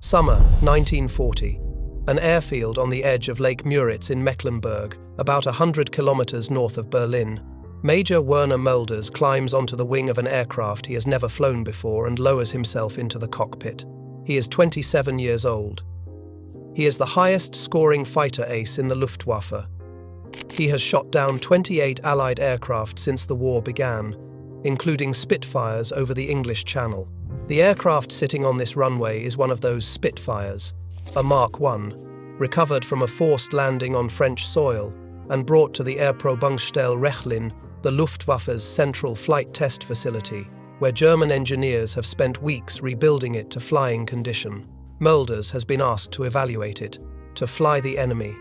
Summer, 1940. An airfield on the edge of Lake Müritz in Mecklenburg, about 100 kilometers north of Berlin. Major Werner Mölders climbs onto the wing of an aircraft he has never flown before and lowers himself into the cockpit. He is 27 years old. He is the highest-scoring fighter ace in the Luftwaffe. He has shot down 28 Allied aircraft since the war began, including Spitfires over the English Channel. The aircraft sitting on this runway is one of those Spitfires, a Mark I, recovered from a forced landing on French soil and brought to the Erprobungsstelle Rechlin, the Luftwaffe's central flight test facility, where German engineers have spent weeks rebuilding it to flying condition. Mölders has been asked to evaluate it, to fly the enemy.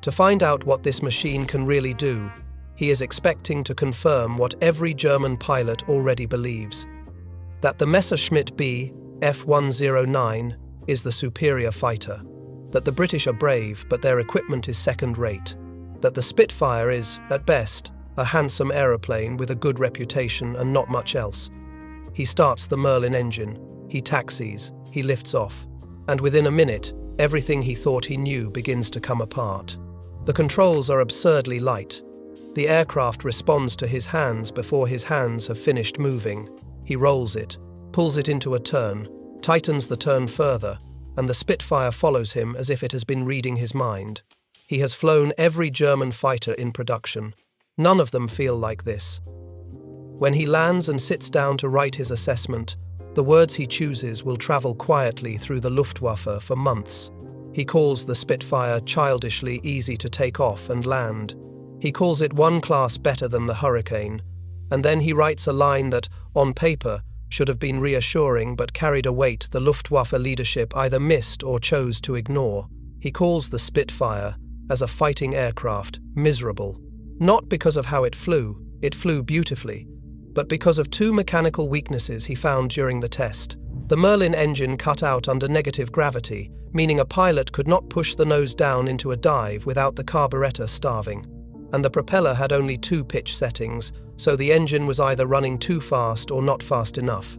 To find out what this machine can really do, he is expecting to confirm what every German pilot already believes: that the Messerschmitt Bf 109 is the superior fighter, that the British are brave but their equipment is second-rate, that the Spitfire is, at best, a handsome aeroplane with a good reputation and not much else. He starts the Merlin engine, he taxis, he lifts off, and within a minute, everything he thought he knew begins to come apart. The controls are absurdly light. The aircraft responds to his hands before his hands have finished moving. He rolls it, pulls it into a turn, tightens the turn further, and the Spitfire follows him as if it has been reading his mind. He has flown every German fighter in production. None of them feel like this. When he lands and sits down to write his assessment, the words he chooses will travel quietly through the Luftwaffe for months. He calls the Spitfire childishly easy to take off and land. He calls it one class better than the Hurricane, and then he writes a line that, on paper, should have been reassuring but carried a weight the Luftwaffe leadership either missed or chose to ignore. He calls the Spitfire, as a fighting aircraft, miserable. Not because of how it flew beautifully, but because of two mechanical weaknesses he found during the test. The Merlin engine cut out under negative gravity, meaning a pilot could not push the nose down into a dive without the carburetor starving. And the propeller had only 2 pitch settings, so the engine was either running too fast or not fast enough.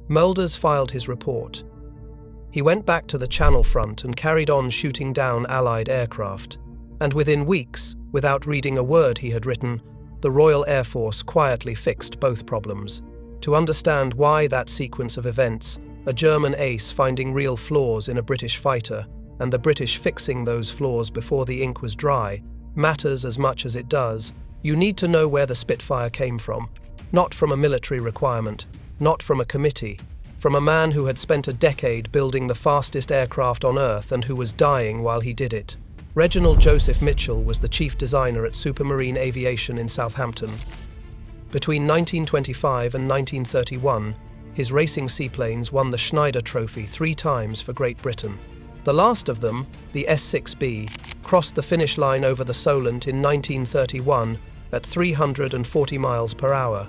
Mölders filed his report. He went back to the Channel front and carried on shooting down Allied aircraft. And within weeks, without reading a word he had written, the Royal Air Force quietly fixed both problems. To understand why that sequence of events, a German ace finding real flaws in a British fighter, and the British fixing those flaws before the ink was dry, matters as much as it does, you need to know where the Spitfire came from. Not from a military requirement, not from a committee, from a man who had spent a decade building the fastest aircraft on Earth and who was dying while he did it. Reginald Joseph Mitchell was the chief designer at Supermarine Aviation in Southampton. Between 1925 and 1931, his racing seaplanes won the Schneider Trophy 3 times for Great Britain. The last of them, the S6B, crossed the finish line over the Solent in 1931 at 340 miles per hour.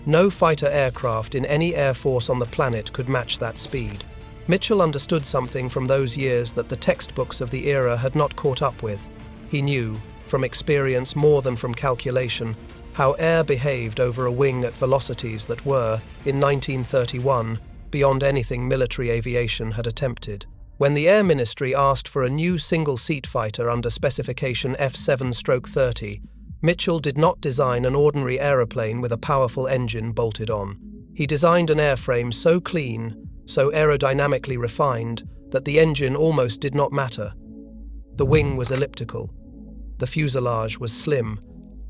No fighter aircraft in any air force on the planet could match that speed. Mitchell understood something from those years that the textbooks of the era had not caught up with. He knew, from experience more than from calculation, how air behaved over a wing at velocities that were, in 1931, beyond anything military aviation had attempted. When the Air Ministry asked for a new single-seat fighter under specification F7/30, Mitchell did not design an ordinary aeroplane with a powerful engine bolted on. He designed an airframe so clean, so aerodynamically refined, that the engine almost did not matter. The wing was elliptical. The fuselage was slim.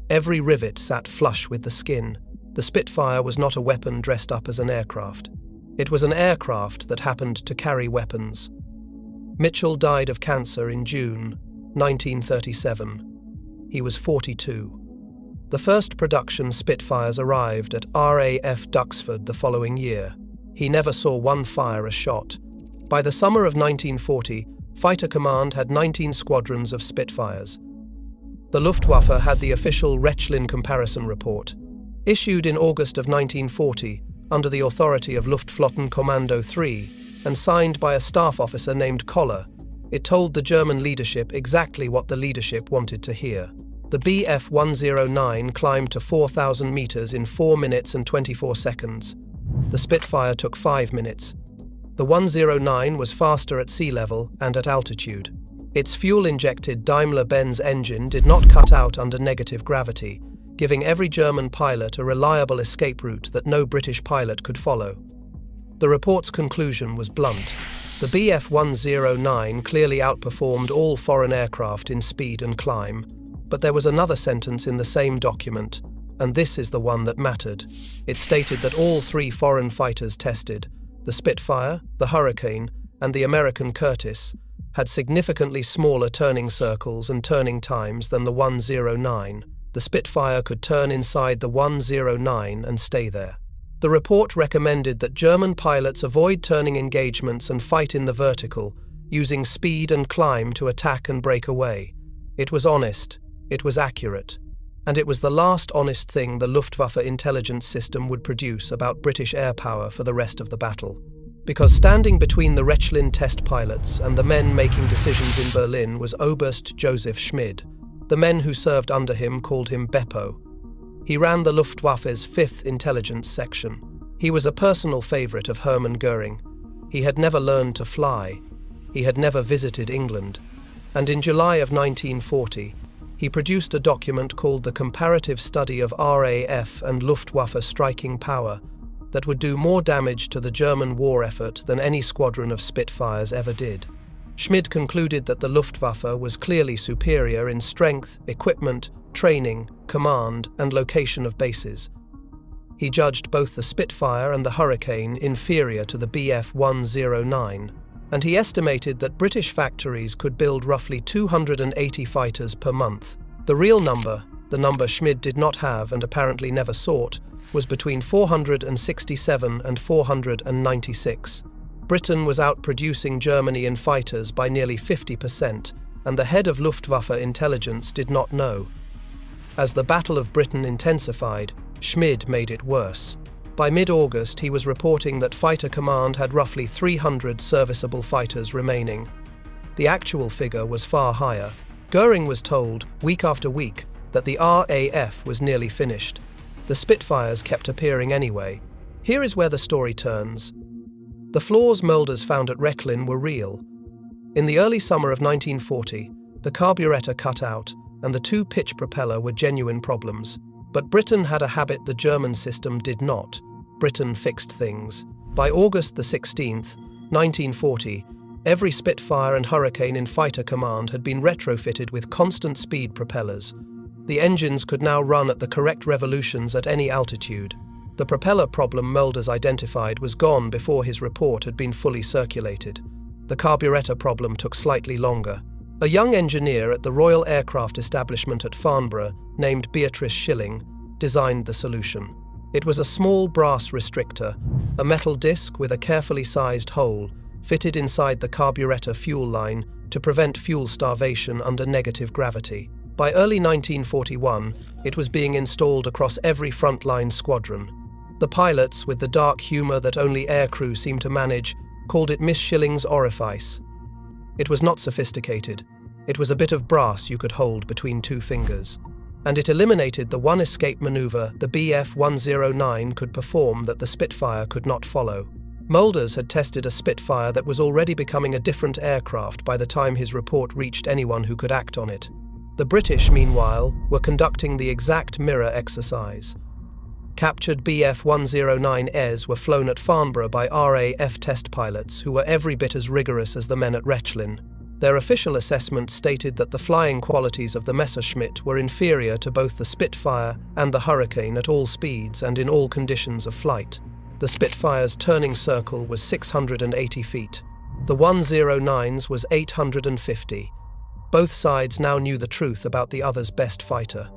Every rivet sat flush with the skin. The Spitfire was not a weapon dressed up as an aircraft. It was an aircraft that happened to carry weapons. Mitchell died of cancer in June 1937. He was 42. The first production Spitfires arrived at RAF Duxford the following year. He never saw one fire a shot. By the summer of 1940, Fighter Command had 19 squadrons of Spitfires. The Luftwaffe had the official Rechlin comparison report. Issued in August of 1940, under the authority of Luftflottenkommando 3, and signed by a staff officer named Koller, it told the German leadership exactly what the leadership wanted to hear. The Bf 109 climbed to 4,000 meters in 4 minutes and 24 seconds. The Spitfire took 5 minutes. The 109 was faster at sea level and at altitude. Its fuel-injected Daimler Benz engine did not cut out under negative gravity, giving every German pilot a reliable escape route that no British pilot could follow. The report's conclusion was blunt. The Bf 109 clearly outperformed all foreign aircraft in speed and climb, but there was another sentence in the same document, and this is the one that mattered. It stated that all three foreign fighters tested, the Spitfire, the Hurricane, and the American Curtiss, had significantly smaller turning circles and turning times than the 109. The Spitfire could turn inside the 109 and stay there. The report recommended that German pilots avoid turning engagements and fight in the vertical, using speed and climb to attack and break away. It was honest, it was accurate, and it was the last honest thing the Luftwaffe intelligence system would produce about British air power for the rest of the battle. Because standing between the Rechlin test pilots and the men making decisions in Berlin was Oberst Josef Schmid. The men who served under him called him Beppo. He ran the Luftwaffe's 5th Intelligence Section. He was a personal favourite of Hermann Göring. He had never learned to fly. He had never visited England. And in July of 1940, he produced a document called the Comparative Study of RAF and Luftwaffe Striking Power that would do more damage to the German war effort than any squadron of Spitfires ever did. Schmid concluded that the Luftwaffe was clearly superior in strength, equipment, training, command, and location of bases. He judged both the Spitfire and the Hurricane inferior to the Bf 109, and he estimated that British factories could build roughly 280 fighters per month. The real number, the number Schmid did not have and apparently never sought, was between 467 and 496. Britain was outproducing Germany in fighters by nearly 50%, and the head of Luftwaffe intelligence did not know. As the Battle of Britain intensified, Schmid made it worse. By mid-August, he was reporting that Fighter Command had roughly 300 serviceable fighters remaining. The actual figure was far higher. Göring was told, week after week, that the RAF was nearly finished. The Spitfires kept appearing anyway. Here is where the story turns. The flaws Mölders found at Rechlin were real. In the early summer of 1940, the carburetor cut out, and the two-pitch propeller were genuine problems. But Britain had a habit the German system did not. Britain fixed things. By August the 16th, 1940, every Spitfire and Hurricane in Fighter Command had been retrofitted with constant speed propellers. The engines could now run at the correct revolutions at any altitude. The propeller problem Mölders identified was gone before his report had been fully circulated. The carburetor problem took slightly longer. A young engineer at the Royal Aircraft Establishment at Farnborough, named Beatrice Shilling, designed the solution. It was a small brass restrictor, a metal disc with a carefully sized hole, fitted inside the carburetor fuel line to prevent fuel starvation under negative gravity. By early 1941, it was being installed across every frontline squadron. The pilots, with the dark humour that only aircrew seem to manage, called it Miss Shilling's orifice. It was not sophisticated. It was a bit of brass you could hold between two fingers. And it eliminated the one escape manoeuvre the Bf 109 could perform that the Spitfire could not follow. Mölders had tested a Spitfire that was already becoming a different aircraft by the time his report reached anyone who could act on it. The British, meanwhile, were conducting the exact mirror exercise. Captured Bf 109s were flown at Farnborough by RAF test pilots who were every bit as rigorous as the men at Rechlin. Their official assessment stated that the flying qualities of the Messerschmitt were inferior to both the Spitfire and the Hurricane at all speeds and in all conditions of flight. The Spitfire's turning circle was 680 feet. The 109's was 850. Both sides now knew the truth about the other's best fighter.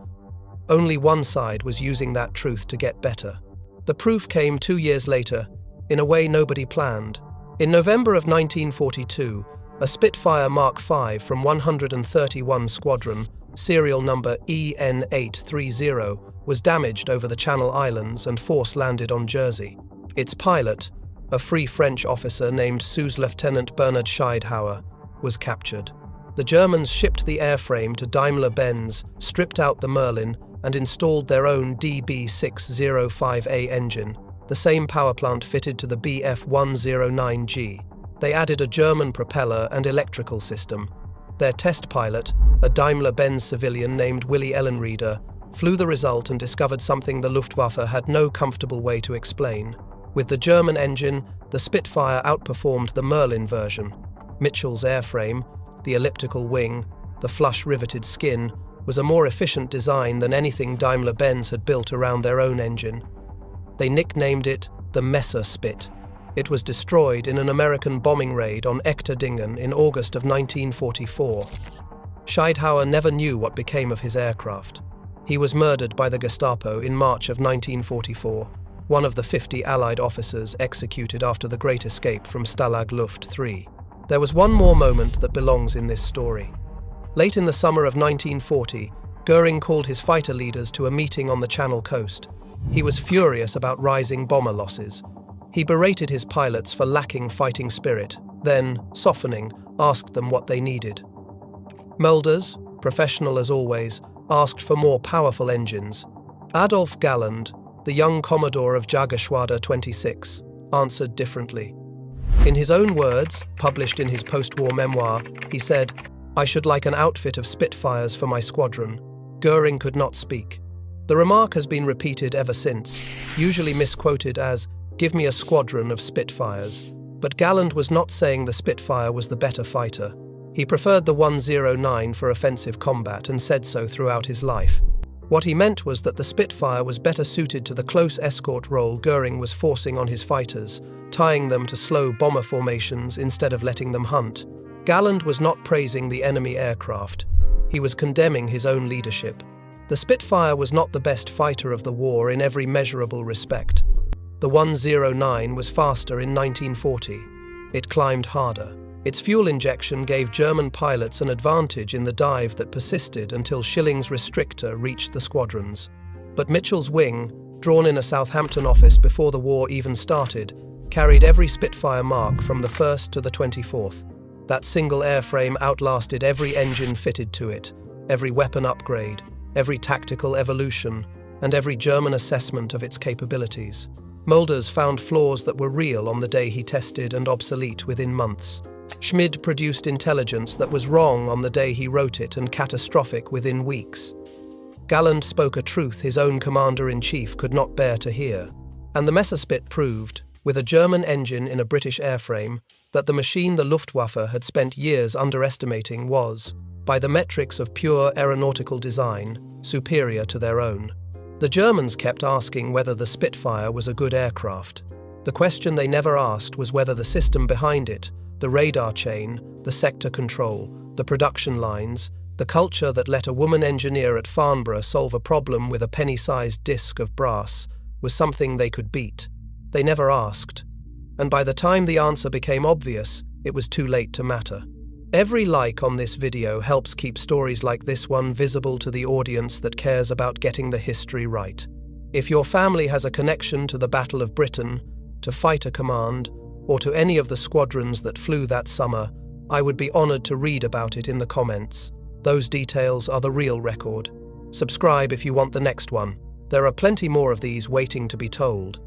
Only one side was using that truth to get better. The proof came 2 years later, in a way nobody planned. In November of 1942, a Spitfire Mk Vb from 131 Squadron, serial number EN830, was damaged over the Channel Islands and force-landed on Jersey. Its pilot, a Free French officer named Sous-Lieutenant Bernard Scheidhauer, was captured. The Germans shipped the airframe to Daimler Benz, stripped out the Merlin, and installed their own DB605A engine. the same power plant fitted to the Bf-109G. They added a German propeller and electrical system. Their test pilot, a Daimler Benz civilian named Willy Ellenrieder, flew the result and discovered something the Luftwaffe had no comfortable way to explain. With the German engine, the Spitfire outperformed the Merlin version. Mitchell's airframe, the elliptical wing, the flush-riveted skin, was a more efficient design than anything Daimler-Benz had built around their own engine. They nicknamed it the Messerspit. It was destroyed in an American bombing raid on Echterdingen in August of 1944. Scheidhauer never knew what became of his aircraft. He was murdered by the Gestapo in March of 1944, one of the 50 Allied officers executed after the Great Escape from Stalag Luft 3. There was one more moment that belongs in this story. Late in the summer of 1940, Göring called his fighter leaders to a meeting on the Channel coast. He was furious about rising bomber losses. He berated his pilots for lacking fighting spirit, then, softening, asked them what they needed. Mölders, professional as always, asked for more powerful engines. Adolf Galland, the young Commodore of Jägergeschwader 26, answered differently. In his own words, published in his post-war memoir, he said, "I should like an outfit of Spitfires for my squadron." Göring could not speak. The remark has been repeated ever since, usually misquoted as, "Give me a squadron of Spitfires." But Galland was not saying the Spitfire was the better fighter. He preferred the 109 for offensive combat and said so throughout his life. What he meant was that the Spitfire was better suited to the close escort role Göring was forcing on his fighters, tying them to slow bomber formations instead of letting them hunt. Galland was not praising the enemy aircraft. He was condemning his own leadership. The Spitfire was not the best fighter of the war in every measurable respect. The 109 was faster in 1940. It climbed harder. Its fuel injection gave German pilots an advantage in the dive that persisted until Schilling's restrictor reached the squadrons. But Mitchell's wing, drawn in a Southampton office before the war even started, carried every Spitfire mark from the 1st to the 24th. That single airframe outlasted every engine fitted to it, every weapon upgrade, every tactical evolution, and every German assessment of its capabilities. Mölders found flaws that were real on the day he tested and obsolete within months. Schmid produced intelligence that was wrong on the day he wrote it and catastrophic within weeks. Galland spoke a truth his own commander-in-chief could not bear to hear. And the Messerspit proved, with a German engine in a British airframe, that the machine the Luftwaffe had spent years underestimating was, by the metrics of pure aeronautical design, superior to their own. The Germans kept asking whether the Spitfire was a good aircraft. The question they never asked was whether the system behind it, the radar chain, the sector control, the production lines, the culture that let a woman engineer at Farnborough solve a problem with a penny-sized disc of brass, was something they could beat. They never asked. And by the time the answer became obvious, it was too late to matter. Every like on this video helps keep stories like this one visible to the audience that cares about getting the history right. If your family has a connection to the Battle of Britain, to Fighter Command, or to any of the squadrons that flew that summer, I would be honored to read about it in the comments. Those details are the real record. Subscribe if you want the next one. There are plenty more of these waiting to be told.